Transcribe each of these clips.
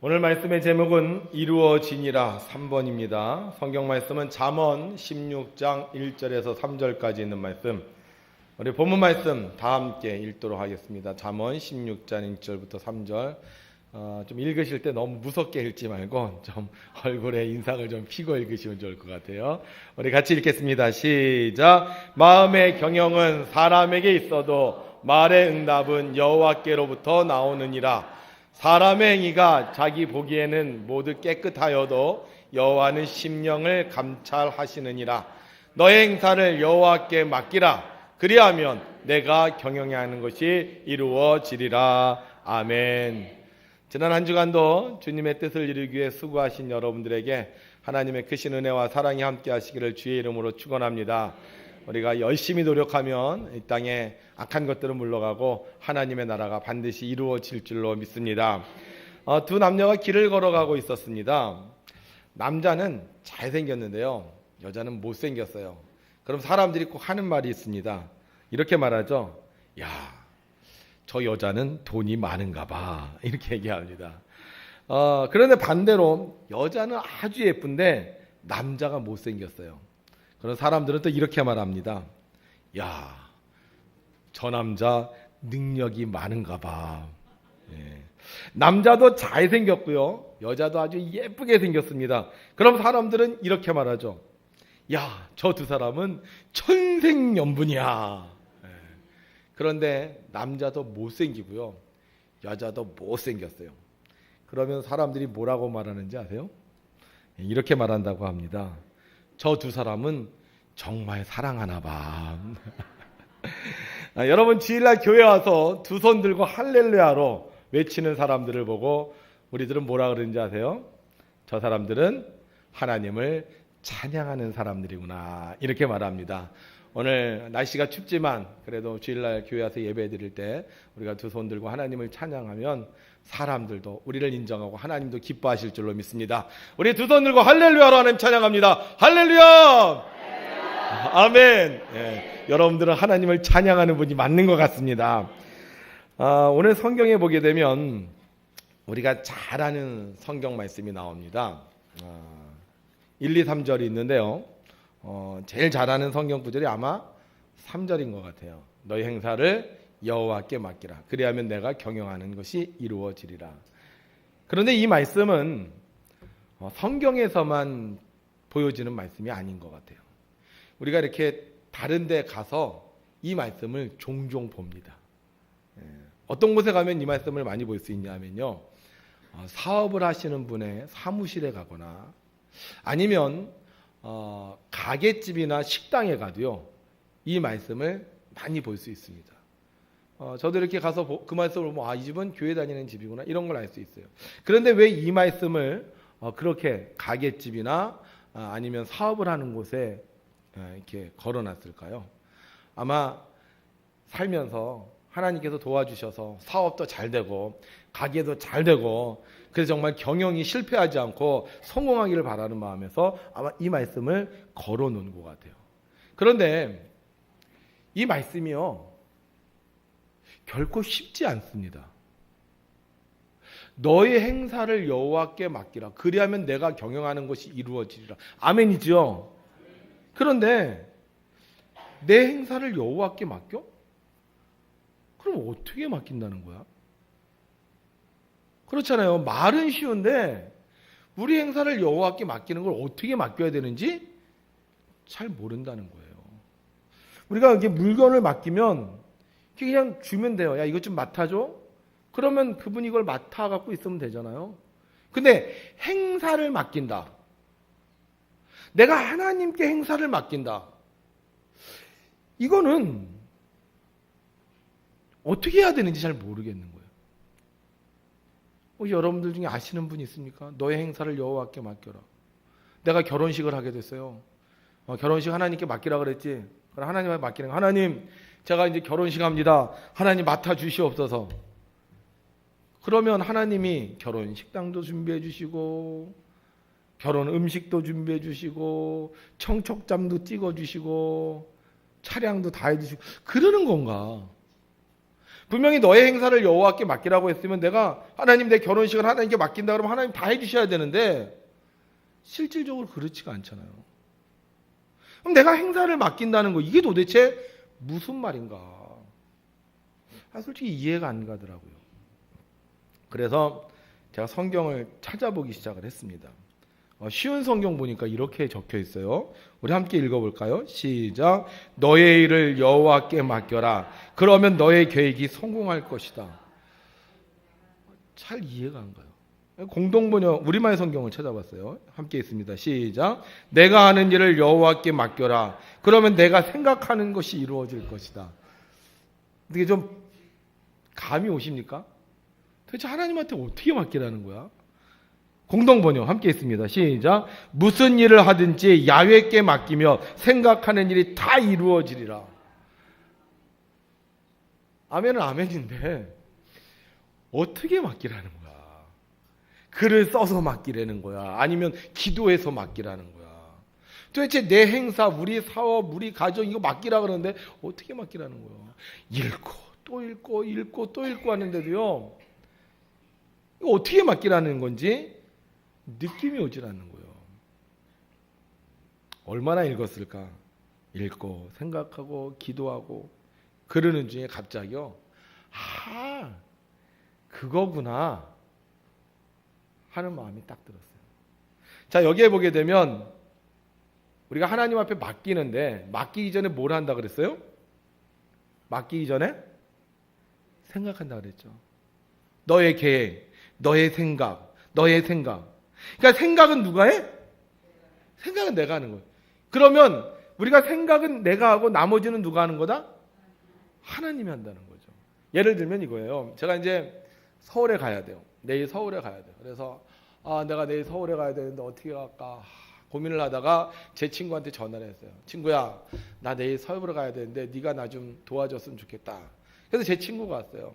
오늘 말씀의 제목은 이루어지니라 3번입니다. 성경 말씀은 잠언 16장 1절에서 3절까지 있는 말씀. 우리 본문 말씀 다 함께 읽도록 하겠습니다. 잠언 16장 1절부터 3절. 좀 읽으실 때 너무 무섭게 읽지 말고 좀 얼굴에 인상을 좀 피고 읽으시면 좋을 것 같아요. 우리 같이 읽겠습니다. 시작. 마음의 경영은 사람에게 있어도 말의 응답은 여호와께로부터 나오느니라. 사람의 행위가 자기 보기에는 모두 깨끗하여도 여호와는 심령을 감찰하시느니라. 너의 행사를 여호와께 맡기라. 그리하면 내가 경영해야 하는 것이 이루어지리라. 아멘. 지난 한 주간도 주님의 뜻을 이루기 위해 수고하신 여러분들에게 하나님의 크신 은혜와 사랑이 함께 하시기를 주의 이름으로 축원합니다. 우리가 열심히 노력하면 이 땅에 악한 것들은 물러가고 하나님의 나라가 반드시 이루어질 줄로 믿습니다. 두 남녀가 길을 걸어가고 있었습니다. 남자는 잘생겼는데요, 여자는 못생겼어요. 그럼 사람들이 꼭 하는 말이 있습니다. 이렇게 말하죠. 야, 저 여자는 돈이 많은가 봐, 이렇게 얘기합니다. 그런데 반대로 여자는 아주 예쁜데 남자가 못생겼어요. 그런 사람들은 또 이렇게 말합니다. 야, 저 남자 능력이 많은가 봐. 남자도 잘생겼고요, 여자도 아주 예쁘게 생겼습니다. 그럼 사람들은 이렇게 말하죠. 야, 저 두 사람은 천생연분이야. 그런데 남자도 못생기고요, 여자도 못생겼어요. 그러면 사람들이 뭐라고 말하는지 아세요? 이렇게 말한다고 합니다. 저 두 사람은 정말 사랑하나 봐. 여러분, 주일날 교회 와서 두 손 들고 할렐루야로 외치는 사람들을 보고 우리들은 뭐라 그러는지 아세요? 저 사람들은 하나님을 찬양하는 사람들이구나, 이렇게 말합니다. 오늘 날씨가 춥지만 그래도 주일날 교회 와서 예배 드릴 때 우리가 두 손 들고 하나님을 찬양하면 사람들도 우리를 인정하고 하나님도 기뻐하실 줄로 믿습니다. 우리 두 손 들고 할렐루야로 하나님 찬양합니다. 할렐루야! 아멘. 여러분들은 하나님을 찬양하는 분이 맞는 것 같습니다. 오늘 성경에 보게 되면 우리가 잘 아는 성경 말씀이 나옵니다. 1, 2, 3절이 있는데요, 제일 잘 아는 성경 구절이 아마 3절인 것 같아요. 너희 행사를 여호와께 맡기라. 그리하면 내가 경영하는 것이 이루어지리라. 그런데 이 말씀은 성경에서만 보여지는 말씀이 아닌 것 같아요. 우리가 이렇게 다른 데 가서 이 말씀을 종종 봅니다. 어떤 곳에 가면 이 말씀을 많이 볼 수 있냐면요, 사업을 하시는 분의 사무실에 가거나 아니면 가게집이나 식당에 가도요, 이 말씀을 많이 볼 수 있습니다. 저도 이렇게 가서 그 말씀을 보면 이 집은 교회 다니는 집이구나, 이런 걸 알 수 있어요. 그런데 왜 이 말씀을 그렇게 가게집이나 아니면 사업을 하는 곳에 이렇게 걸어놨을까요? 아마 살면서 하나님께서 도와주셔서 사업도 잘 되고 가게도 잘 되고 그래서 정말 경영이 실패하지 않고 성공하기를 바라는 마음에서 아마 이 말씀을 걸어놓은 것 같아요. 그런데 이 말씀이요, 결코 쉽지 않습니다. 너의 행사를 여호와께 맡기라. 그리하면 내가 경영하는 것이 이루어지리라. 아멘이죠. 그런데 내 행사를 여호와께 맡겨? 그럼 어떻게 맡긴다는 거야? 그렇잖아요. 말은 쉬운데 우리 행사를 여호와께 맡기는 걸 어떻게 맡겨야 되는지 잘 모른다는 거예요. 우리가 이렇게 물건을 맡기면 그냥 주면 돼요. 야, 이것 좀 맡아줘. 그러면 그분이 이걸 맡아갖고 있으면 되잖아요. 근데 행사를 맡긴다, 내가 하나님께 행사를 맡긴다, 이거는 어떻게 해야 되는지 잘 모르겠는 거예요. 여러분들 중에 아시는 분 있습니까? 너의 행사를 여호와께 맡겨라. 내가 결혼식을 하게 됐어요. 결혼식 하나님께 맡기라 그랬지. 그럼 하나님한테 맡기는 거. 하나님, 제가 이제 결혼식 합니다. 하나님 맡아 주시옵소서. 그러면 하나님이 결혼 식당도 준비해 주시고 결혼 음식도 준비해 주시고 청첩장도 찍어 주시고 차량도 다 해 주시고 그러는 건가? 분명히 너의 행사를 여호와께 맡기라고 했으면 내가 하나님 내 결혼식을 하나님께 맡긴다 그러면 하나님 다 해주셔야 되는데 실질적으로 그렇지가 않잖아요. 그럼 내가 행사를 맡긴다는 거 이게 도대체 무슨 말인가? 솔직히 이해가 안 가더라고요. 그래서 제가 성경을 찾아보기 시작을 했습니다. 쉬운 성경 보니까 이렇게 적혀 있어요. 우리 함께 읽어볼까요? 시작. 너의 일을 여호와께 맡겨라. 그러면 너의 계획이 성공할 것이다. 잘 이해가 안 가요. 공동번역 우리말 성경을 찾아봤어요. 함께 있습니다. 시작. 내가 하는 일을 여호와께 맡겨라. 그러면 내가 생각하는 것이 이루어질 것이다. 이게 좀 감이 오십니까? 도대체 하나님한테 어떻게 맡기라는 거야? 공동번역 함께 있습니다. 시작. 무슨 일을 하든지 야훼께 맡기며 생각하는 일이 다 이루어지리라. 아멘은 아멘인데 어떻게 맡기라는 거야? 글을 써서 맡기라는 거야? 아니면 기도해서 맡기라는 거야? 도대체 내 행사, 우리 사업, 우리 가정 이거 맡기라 그러는데 어떻게 맡기라는 거야? 읽고 또 읽고 읽고 또 읽고 하는데도요. 이거 어떻게 맡기라는 건지 느낌이 오질 않는 거예요. 얼마나 읽었을까? 읽고 생각하고 기도하고 그러는 중에 갑자기요. 그거구나 하는 마음이 딱 들었어요. 자, 여기에 보게 되면 우리가 하나님 앞에 맡기는데 맡기기 전에 뭘 한다 그랬어요? 맡기기 전에 생각한다 그랬죠. 너의 계획, 너의 생각, 너의 생각. 그러니까 생각은 누가 해? 생각은 내가 하는 거예요. 그러면 우리가 생각은 내가 하고 나머지는 누가 하는 거다? 하나님이 한다는 거죠. 예를 들면 이거예요. 제가 이제 서울에 가야 돼요. 내일 서울에 가야 돼요. 그래서 내가 내일 서울에 가야 되는데 어떻게 갈까 고민을 하다가 제 친구한테 전화를 했어요. 친구야, 나 내일 서울에 가야 되는데 네가 나 좀 도와줬으면 좋겠다. 그래서 제 친구가 왔어요.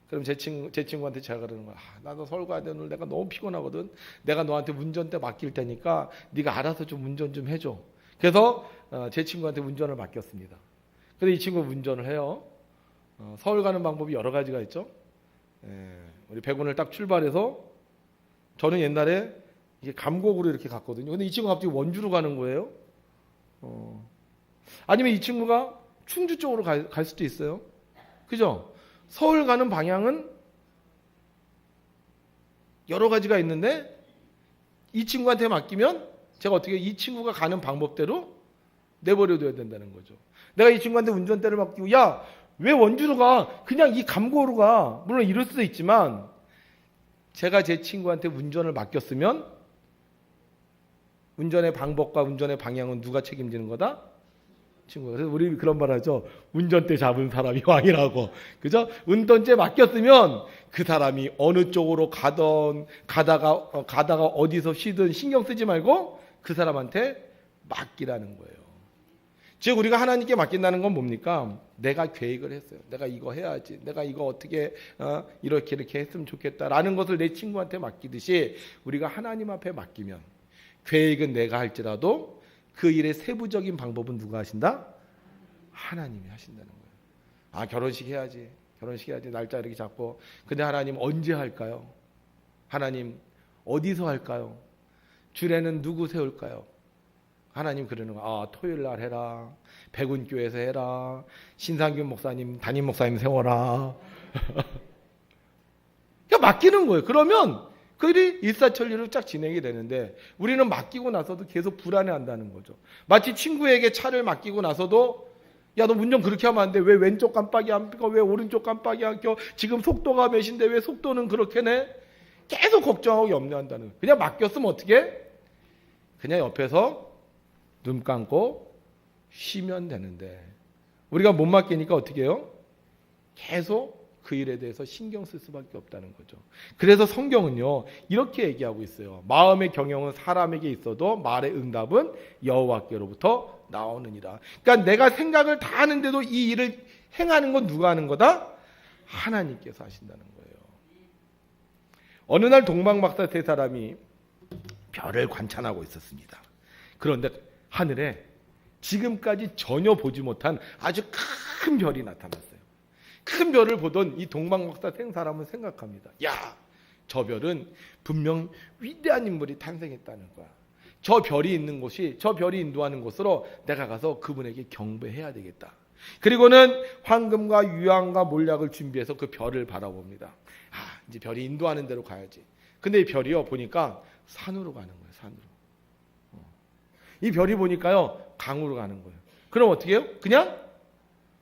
그럼 제 친구한테 제가 그러는 거야. 나도 서울 가야 되는데 내가 너무 피곤하거든. 내가 너한테 운전대 맡길 테니까 네가 알아서 좀 운전 좀 해줘. 그래서 제 친구한테 운전을 맡겼습니다. 근데 이 친구가 운전을 해요. 서울 가는 방법이 여러 가지가 있죠. 우리 백운을 딱 출발해서 저는 옛날에 이게 감곡으로 이렇게 갔거든요. 근데 이 친구가 갑자기 원주로 가는 거예요. 아니면 이 친구가 충주 쪽으로 갈 수도 있어요. 그죠? 서울 가는 방향은 여러 가지가 있는데 이 친구한테 맡기면 제가 어떻게 이 친구가 가는 방법대로 내버려둬야 된다는 거죠. 내가 이 친구한테 운전대를 맡기고 야, 왜 원주로 가? 그냥 이 감고로 가. 물론 이럴 수도 있지만 제가 제 친구한테 운전을 맡겼으면 운전의 방법과 운전의 방향은 누가 책임지는 거다? 친구가. 그래서 우리 그런 말 하죠. 운전대 잡은 사람이 왕이라고. 그죠? 운전대 맡겼으면 그 사람이 어느 쪽으로 가다가 어디서 쉬든 신경 쓰지 말고 그 사람한테 맡기라는 거예요. 즉 우리가 하나님께 맡긴다는 건 뭡니까? 내가 계획을 했어요. 내가 이거 해야지. 내가 이거 어떻게 이렇게 했으면 좋겠다라는 것을 내 친구한테 맡기듯이 우리가 하나님 앞에 맡기면 계획은 내가 할지라도 그 일의 세부적인 방법은 누가 하신다? 하나님이 하신다는 거예요. 결혼식 해야지. 날짜 이렇게 잡고. 근데 하나님 언제 할까요? 하나님 어디서 할까요? 주례는 누구 세울까요? 하나님 그러는 거. 토요일 날 해라. 백운교회에서 해라. 신상균 목사님, 담임 목사님 세워라. 그러니까 맡기는 거예요. 그러면 그 일이 일사천리로 쫙 진행이 되는데 우리는 맡기고 나서도 계속 불안해한다는 거죠. 마치 친구에게 차를 맡기고 나서도 야, 너 운전 그렇게 하면 안 돼. 왜 왼쪽 깜빡이 안 켜? 왜 오른쪽 깜빡이 안 켜? 지금 속도가 몇인데 왜 속도는 그렇게 내? 계속 걱정하고 염려한다는 거예요. 그냥 맡겼으면 어떻게? 그냥 옆에서 눈 감고 쉬면 되는데 우리가 못 맡기니까 어떻게 해요? 계속 그 일에 대해서 신경 쓸 수밖에 없다는 거죠. 그래서 성경은요 이렇게 얘기하고 있어요. 마음의 경영은 사람에게 있어도 말의 응답은 여호와께로부터 나오느니라. 그러니까 내가 생각을 다 하는데도 이 일을 행하는 건 누가 하는 거다? 하나님께서 하신다는 거예요. 어느 날 동방박사 세 사람이 별을 관찰하고 있었습니다. 그런데 하늘에 지금까지 전혀 보지 못한 아주 큰 별이 나타났어요. 큰 별을 보던 이 동방박사 생사람은 생각합니다. 야, 저 별은 분명 위대한 인물이 탄생했다는 거야. 저 별이 있는 곳이, 저 별이 인도하는 곳으로 내가 가서 그분에게 경배해야 되겠다. 그리고는 황금과 유황과 몰약을 준비해서 그 별을 바라봅니다. 아, 이제 별이 인도하는 대로 가야지. 근데 이 별이요, 보니까 산으로 가는 거예요. 산으로. 이 별이 보니까요, 강으로 가는 거예요. 그럼 어떻게 해요? 그냥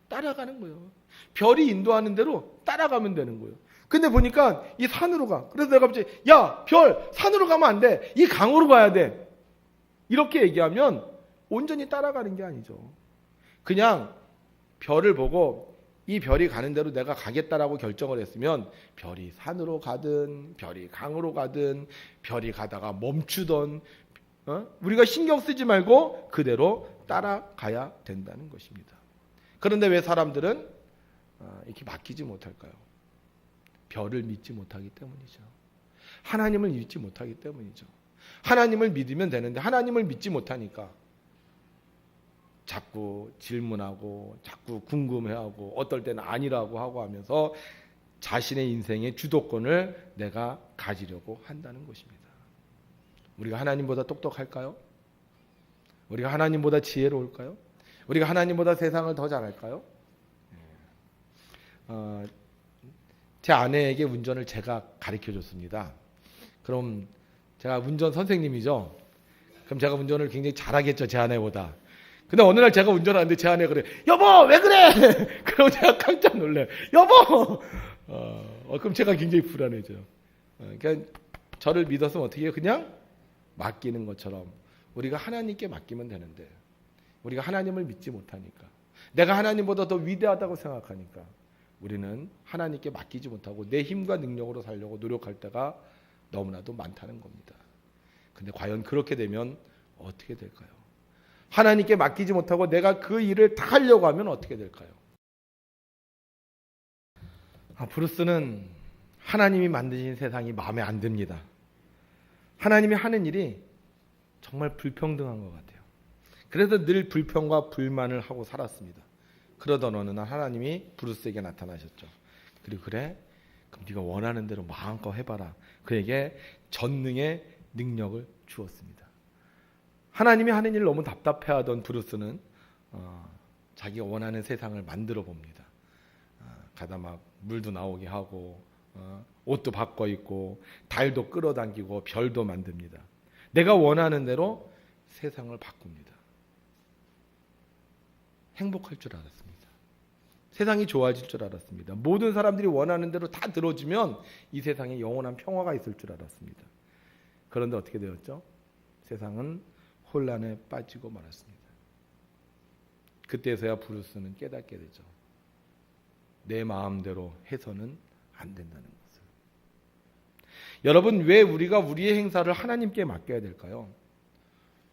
따라가는 거예요. 별이 인도하는 대로 따라가면 되는 거예요. 근데 보니까 이 산으로 가. 그래서 내가 갑자기, 야, 별, 산으로 가면 안 돼. 이 강으로 가야 돼. 이렇게 얘기하면 온전히 따라가는 게 아니죠. 그냥 별을 보고 이 별이 가는 대로 내가 가겠다라고 결정을 했으면 별이 산으로 가든 별이 강으로 가든 별이 가다가 멈추던 우리가 신경 쓰지 말고 그대로 따라가야 된다는 것입니다. 그런데 왜 사람들은 이렇게 맡기지 못할까요? 별을 믿지 못하기 때문이죠. 하나님을 믿지 못하기 때문이죠. 하나님을 믿으면 되는데 하나님을 믿지 못하니까 자꾸 질문하고 자꾸 궁금해하고 어떨 때는 아니라고 하고 하면서 자신의 인생의 주도권을 내가 가지려고 한다는 것입니다. 우리가 하나님보다 똑똑할까요? 우리가 하나님보다 지혜로울까요? 우리가 하나님보다 세상을 더 잘할까요? 제 아내에게 운전을 제가 가르쳐줬습니다. 그럼 제가 운전 선생님이죠. 그럼 제가 운전을 굉장히 잘하겠죠, 제 아내보다. 근데 어느 날 제가 운전하는데 제 아내가 그래, 여보 왜 그래? 그럼 제가 깜짝 놀래요. 여보! 그럼 제가 굉장히 불안해져요. 그러니까 저를 믿었으면 어떻게 해요? 그냥 맡기는 것처럼 우리가 하나님께 맡기면 되는데 우리가 하나님을 믿지 못하니까, 내가 하나님보다 더 위대하다고 생각하니까 우리는 하나님께 맡기지 못하고 내 힘과 능력으로 살려고 노력할 때가 너무나도 많다는 겁니다. 근데 과연 그렇게 되면 어떻게 될까요? 하나님께 맡기지 못하고 내가 그 일을 다 하려고 하면 어떻게 될까요? 브루스는 하나님이 만드신 세상이 마음에 안 듭니다. 하나님이 하는 일이 정말 불평등한 것 같아요. 그래서 늘 불평과 불만을 하고 살았습니다. 그러던 어느 날 하나님이 브루스에게 나타나셨죠. 그리고 그래? 그럼 네가 원하는 대로 마음껏 해봐라. 그에게 전능의 능력을 주었습니다. 하나님이 하는 일을 너무 답답해하던 브루스는 자기가 원하는 세상을 만들어 봅니다. 가다 막 물도 나오게 하고 옷도 바꿔 입고 달도 끌어당기고 별도 만듭니다. 내가 원하는 대로 세상을 바꿉니다. 행복할 줄 알았습니다. 세상이 좋아질 줄 알았습니다. 모든 사람들이 원하는 대로 다 들어주면 이 세상에 영원한 평화가 있을 줄 알았습니다. 그런데 어떻게 되었죠? 세상은 혼란에 빠지고 말았습니다. 그때서야 브루스는 깨닫게 되죠. 내 마음대로 해서는 안 된다는 것을. 여러분, 왜 우리가 우리의 행사를 하나님께 맡겨야 될까요?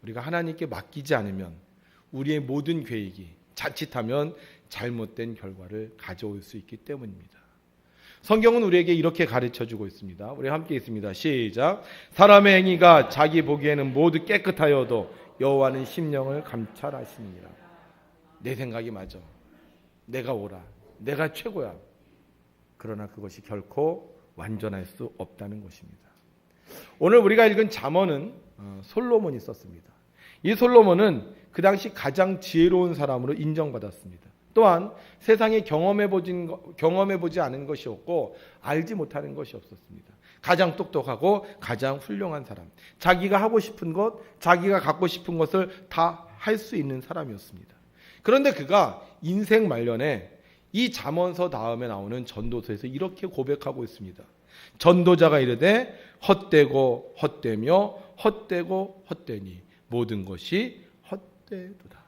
우리가 하나님께 맡기지 않으면 우리의 모든 계획이 자칫하면 잘못된 결과를 가져올 수 있기 때문입니다. 성경은 우리에게 이렇게 가르쳐주고 있습니다. 우리 함께 있습니다. 시작. 사람의 행위가 자기 보기에는 모두 깨끗하여도 여호와는 심령을 감찰하시느니라. 내 생각이 맞아. 내가 옳아. 내가 최고야. 그러나 그것이 결코 완전할 수 없다는 것입니다. 오늘 우리가 읽은 잠언은 솔로몬이 썼습니다. 이 솔로몬은 그 당시 가장 지혜로운 사람으로 인정받았습니다. 또한 세상에 경험해보지 않은 것이 없고 알지 못하는 것이 없었습니다. 가장 똑똑하고 가장 훌륭한 사람, 자기가 하고 싶은 것, 자기가 갖고 싶은 것을 다 할 수 있는 사람이었습니다. 그런데 그가 인생 말년에 이 잠언서 다음에 나오는 전도서에서 이렇게 고백하고 있습니다. 전도자가 이르되 헛되고 헛되며 헛되고 헛되니 모든 것이 헛되도다.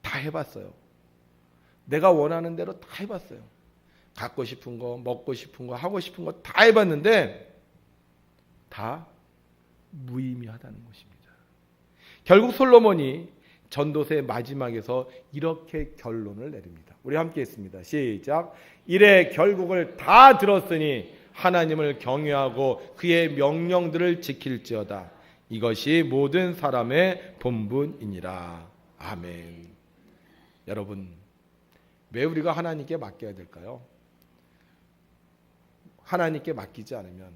다 해봤어요. 내가 원하는 대로 다 해봤어요. 갖고 싶은 거, 먹고 싶은 거, 하고 싶은 거 다 해봤는데 다 무의미하다는 것입니다. 결국 솔로몬이 전도서의 마지막에서 이렇게 결론을 내립니다. 우리 함께 했습니다. 시작. 이래 결국을 다 들었으니 하나님을 경외하고 그의 명령들을 지킬지어다. 이것이 모든 사람의 본분이니라. 아멘. 여러분, 왜 우리가 하나님께 맡겨야 될까요? 하나님께 맡기지 않으면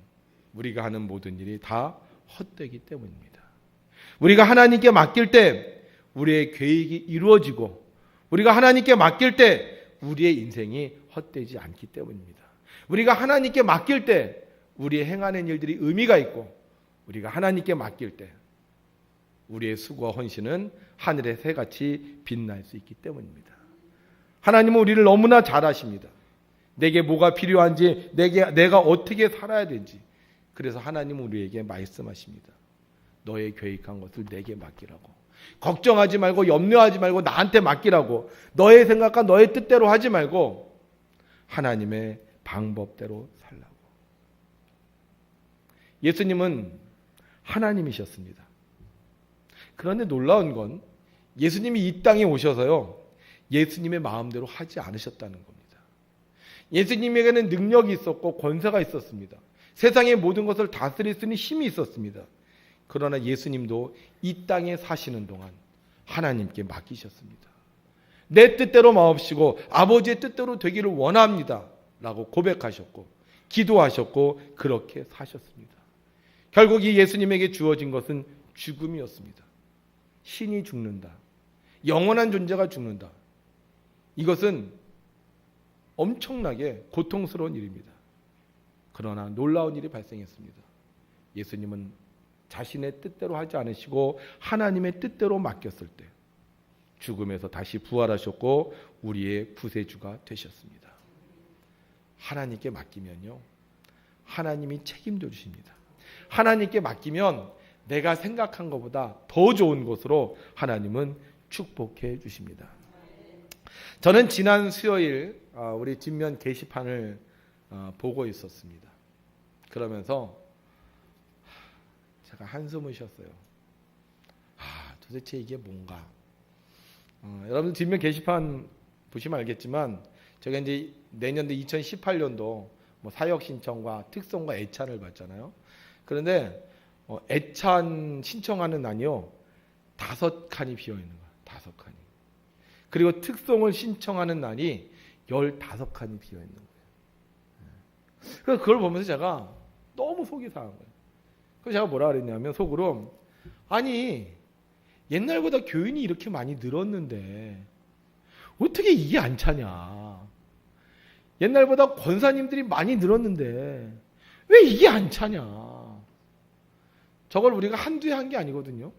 우리가 하는 모든 일이 다 헛되기 때문입니다. 우리가 하나님께 맡길 때 우리의 계획이 이루어지고 우리가 하나님께 맡길 때 우리의 인생이 헛되지 않기 때문입니다. 우리가 하나님께 맡길 때 우리의 행하는 일들이 의미가 있고 우리가 하나님께 맡길 때 우리의 수고와 헌신은 하늘의 새같이 빛날 수 있기 때문입니다. 하나님은 우리를 너무나 잘 아십니다. 내게 뭐가 필요한지, 내가 어떻게 살아야 되는지. 그래서 하나님은 우리에게 말씀하십니다. 너의 계획한 것을 내게 맡기라고. 걱정하지 말고 염려하지 말고 나한테 맡기라고. 너의 생각과 너의 뜻대로 하지 말고 하나님의 방법대로 살라고. 예수님은 하나님이셨습니다. 그런데 놀라운 건 예수님이 이 땅에 오셔서요, 예수님의 마음대로 하지 않으셨다는 겁니다. 예수님에게는 능력이 있었고 권세가 있었습니다. 세상의 모든 것을 다스릴 수 있는 힘이 있었습니다. 그러나 예수님도 이 땅에 사시는 동안 하나님께 맡기셨습니다. 내 뜻대로 마옵시고 아버지의 뜻대로 되기를 원합니다 라고 고백하셨고 기도하셨고 그렇게 사셨습니다. 결국 이 예수님에게 주어진 것은 죽음이었습니다. 신이 죽는다. 영원한 존재가 죽는다. 이것은 엄청나게 고통스러운 일입니다. 그러나 놀라운 일이 발생했습니다. 예수님은 자신의 뜻대로 하지 않으시고 하나님의 뜻대로 맡겼을 때 죽음에서 다시 부활하셨고 우리의 구세주가 되셨습니다. 하나님께 맡기면요, 하나님이 책임져 주십니다. 하나님께 맡기면 내가 생각한 것보다 더 좋은 것으로 하나님은 축복해 주십니다. 저는 지난 수요일 우리 뒷면 게시판을 보고 있었습니다. 그러면서 제가 한숨을 쉬었어요. 도대체 이게 뭔가? 여러분 뒷면 게시판 보시면 알겠지만 제가 이제 내년도 2018년도 사역 신청과 특송과 애찬을 받잖아요. 그런데 애찬 신청하는 난이요 5칸이 비어 있는 거예요. 5칸이. 그리고 특송을 신청하는 난이 15칸이 비어 있는 거예요. 그래서 그걸 보면서 제가 너무 속이 상한 거예요. 그래서 제가 뭐라 그랬냐면 속으로, 아니 옛날보다 교인이 이렇게 많이 늘었는데 어떻게 이게 안 차냐. 옛날보다 권사님들이 많이 늘었는데 왜 이게 안 차냐. 저걸 우리가 한두 해 한 게 아니거든요.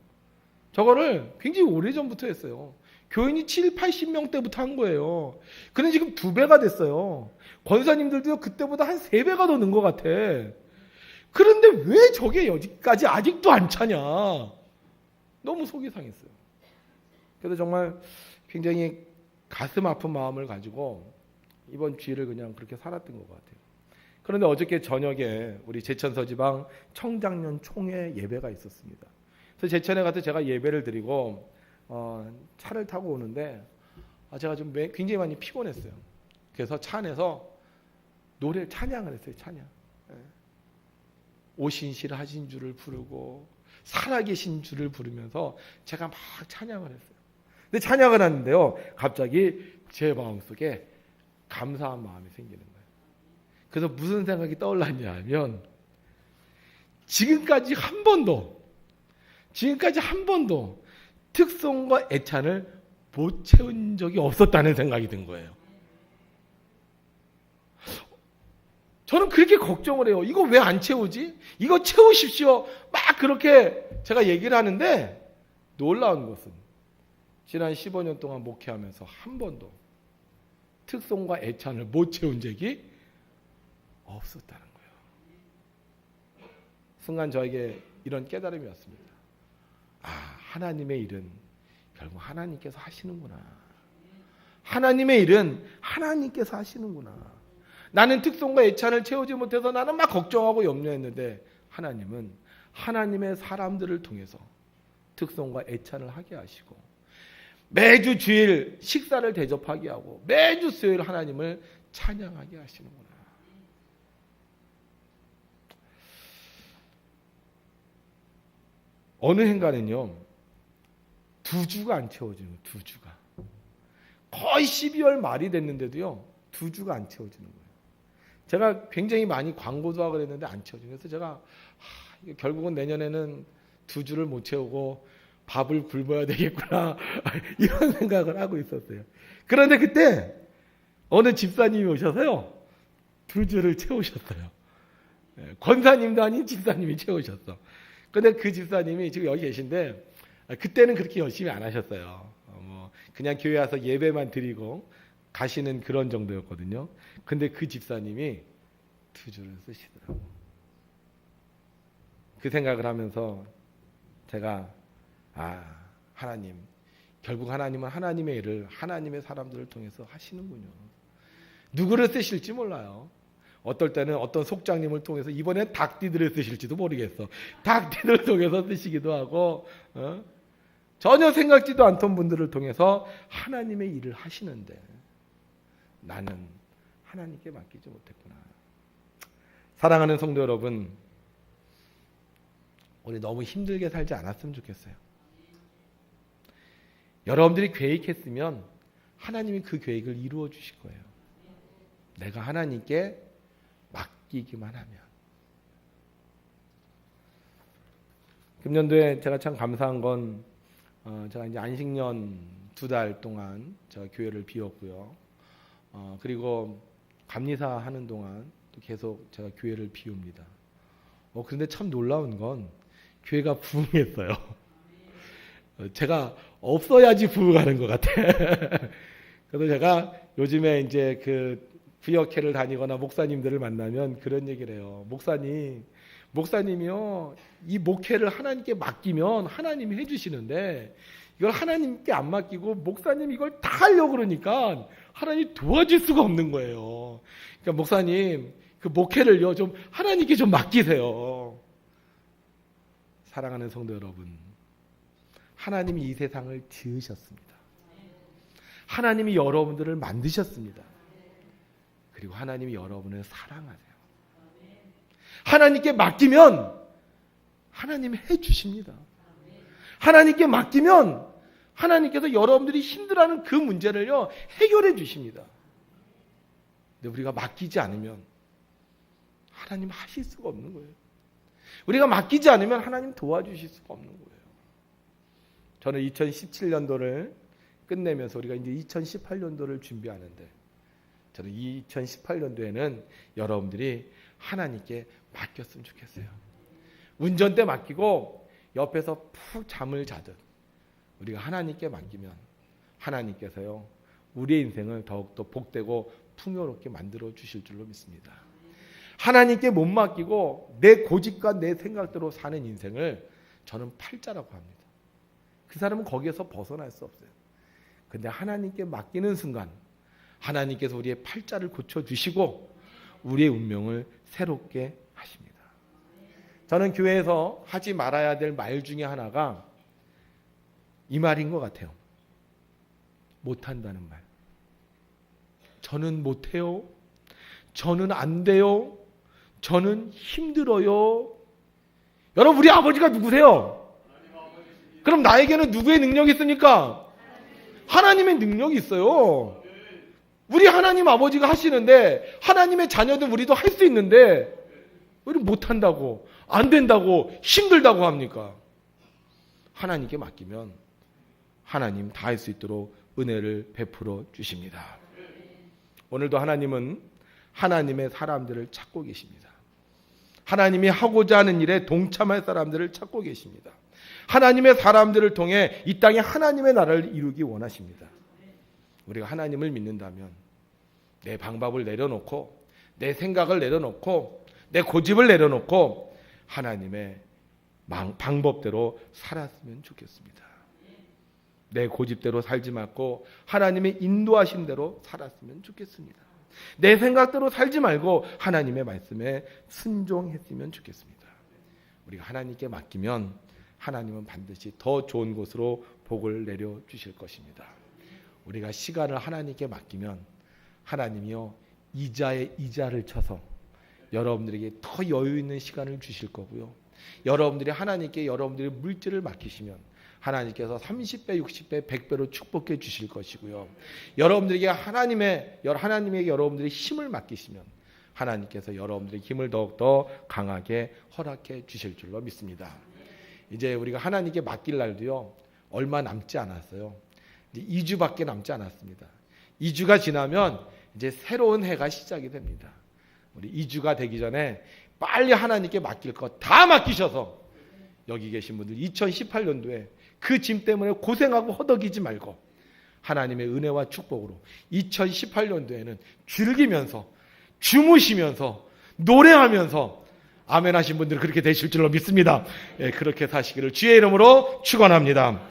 저거를 굉장히 오래전부터 했어요. 교인이 7, 80명 때부터 한 거예요. 그런데 지금 2배가 됐어요. 권사님들도 그때보다 한 3배가 더 는 것 같아. 그런데 왜 저게 여기까지 아직도 안 차냐. 너무 속이 상했어요. 그래서 정말 굉장히 가슴 아픈 마음을 가지고 이번 주일을 그냥 그렇게 살았던 것 같아요. 그런데 어저께 저녁에 우리 제천서 지방 청장년 총회 예배가 있었습니다. 그래서 제천에 가서 제가 예배를 드리고 차를 타고 오는데 제가 좀 굉장히 많이 피곤했어요. 그래서 차 안에서 노래를 찬양을 했어요. 찬양. 오신실 하신 주를 부르고 살아계신 주를 부르면서 제가 막 찬양을 했어요. 근데 찬양을 하는데요, 갑자기 제 마음속에 감사한 마음이 생기는 거예요. 그래서 무슨 생각이 떠올랐냐 하면 지금까지 한 번도 특송과 애찬을 못 채운 적이 없었다는 생각이 든 거예요. 저는 그렇게 걱정을 해요. 이거 왜 안 채우지? 이거 채우십시오. 막 그렇게 제가 얘기를 하는데 놀라운 것은 지난 15년 동안 목회하면서 한 번도 특송과 애찬을 못 채운 적이 없었다는 거예요. 순간 저에게 이런 깨달음이 왔습니다. 하나님의 일은 결국 하나님께서 하시는구나. 하나님의 일은 하나님께서 하시는구나. 나는 특송과 애찬을 채우지 못해서 나는 막 걱정하고 염려했는데 하나님은 하나님의 사람들을 통해서 특송과 애찬을 하게 하시고 매주 주일 식사를 대접하게 하고 매주 수요일 하나님을 찬양하게 하시는구나. 어느 행간은요 2주가 안 채워지는 거예요. 2주가. 거의 12월 말이 됐는데도요 2주가 안 채워지는 거예요. 제가 굉장히 많이 광고도 하고 그랬는데 안 채워지는 거예요. 그래서 제가 결국은 내년에는 2주를 못 채우고 밥을 굶어야 되겠구나 이런 생각을 하고 있었어요. 그런데 그때 어느 집사님이 오셔서요 2주를 채우셨어요. 권사님도 아닌 집사님이 채우셨어. 근데 그 집사님이 지금 여기 계신데 그때는 그렇게 열심히 안 하셨어요. 그냥 교회 와서 예배만 드리고 가시는 그런 정도였거든요. 근데 그 집사님이 2주를 쓰시더라고요. 그 생각을 하면서 제가 하나님, 결국 하나님은 하나님의 일을 하나님의 사람들을 통해서 하시는군요. 누구를 쓰실지 몰라요. 어떨 때는 어떤 속장님을 통해서 이번엔 닭띠들을 쓰실지도 모르겠어. 닭띠들을 통해서 쓰시기도 하고 전혀 생각지도 않던 분들을 통해서 하나님의 일을 하시는데 나는 하나님께 맡기지 못했구나. 사랑하는 성도 여러분, 우리 너무 힘들게 살지 않았으면 좋겠어요. 여러분들이 계획했으면 하나님이 그 계획을 이루어 주실 거예요. 내가 하나님께 맡기기만 하면. 금년도에 제가 참 감사한 건 제가 이제 안식년 2달 동안 제가 교회를 비웠고요. 그리고 감리사 하는 동안 또 계속 제가 교회를 비웁니다. 그런데 참 놀라운 건 교회가 부흥했어요. 제가 없어야지 부흥하는 것 같아. 그래서 제가 요즘에 이제 그 부역회를 다니거나 목사님들을 만나면 그런 얘기를 해요. 목사님이요, 이 목회를 하나님께 맡기면 하나님이 해주시는데 이걸 하나님께 안 맡기고 목사님 이걸 다 하려고 그러니까 하나님 도와줄 수가 없는 거예요. 그러니까 목사님 그 목회를요 좀 하나님께 좀 맡기세요. 사랑하는 성도 여러분, 하나님이 이 세상을 지으셨습니다. 하나님이 여러분들을 만드셨습니다. 그리고 하나님이 여러분을 사랑하세요. 하나님께 맡기면 하나님이 해주십니다. 하나님께 맡기면 하나님께서 여러분들이 힘들어하는 그 문제를요 해결해 주십니다. 근데 우리가 맡기지 않으면 하나님 하실 수가 없는 거예요. 우리가 맡기지 않으면 하나님 도와주실 수가 없는 거예요. 저는 2017년도를 끝내면서 우리가 이제 2018년도를 준비하는데 저는 2018년도에는 여러분들이 하나님께 맡겼으면 좋겠어요. 운전대 맡기고 옆에서 푹 잠을 자듯 우리가 하나님께 맡기면 하나님께서요 우리의 인생을 더욱더 복되고 풍요롭게 만들어 주실 줄로 믿습니다. 하나님께 못 맡기고 내 고집과 내 생각대로 사는 인생을 저는 팔자라고 합니다. 그 사람은 거기에서 벗어날 수 없어요. 근데 하나님께 맡기는 순간 하나님께서 우리의 팔자를 고쳐주시고 우리의 운명을 새롭게 하십니다. 저는 교회에서 하지 말아야 될 말 중에 하나가 이 말인 것 같아요. 못한다는 말. 저는 못해요. 저는 안 돼요. 저는 힘들어요. 여러분 우리 아버지가 누구세요? 그럼 나에게는 누구의 능력이 있습니까? 하나님의 능력이 있어요. 우리 하나님 아버지가 하시는데 하나님의 자녀들 우리도 할 수 있는데 우리 못한다고 안 된다고 힘들다고 합니까? 하나님께 맡기면 하나님 다 할 수 있도록 은혜를 베풀어 주십니다. 오늘도 하나님은 하나님의 사람들을 찾고 계십니다. 하나님이 하고자 하는 일에 동참할 사람들을 찾고 계십니다. 하나님의 사람들을 통해 이 땅에 하나님의 나라를 이루기 원하십니다. 우리가 하나님을 믿는다면 내 방법을 내려놓고 내 생각을 내려놓고 내 고집을 내려놓고 하나님의 방법대로 살았으면 좋겠습니다. 내 고집대로 살지 말고 하나님의 인도하신 대로 살았으면 좋겠습니다. 내 생각대로 살지 말고 하나님의 말씀에 순종했으면 좋겠습니다. 우리가 하나님께 맡기면 하나님은 반드시 더 좋은 곳으로 복을 내려주실 것입니다. 우리가 시간을 하나님께 맡기면 하나님이요 이자에 이자를 쳐서 여러분들에게 더 여유 있는 시간을 주실 거고요. 여러분들이 하나님께 여러분들의 물질을 맡기시면 하나님께서 30배, 60배, 100배로 축복해 주실 것이고요. 여러분들에게 하나님에게 여러분들의 힘을 맡기시면 하나님께서 여러분들의 힘을 더욱더 강하게 허락해 주실 줄로 믿습니다. 이제 우리가 하나님께 맡길 날도요, 얼마 남지 않았어요. 이제 2주밖에 남지 않았습니다. 2주가 지나면 이제 새로운 해가 시작이 됩니다. 우리 2주가 되기 전에 빨리 하나님께 맡길 것 다 맡기셔서 여기 계신 분들 2018년도에 그 짐 때문에 고생하고 허덕이지 말고 하나님의 은혜와 축복으로 2018년도에는 즐기면서 주무시면서 노래하면서 아멘 하신 분들은 그렇게 되실 줄로 믿습니다. 예, 그렇게 사시기를 주의 이름으로 축원합니다.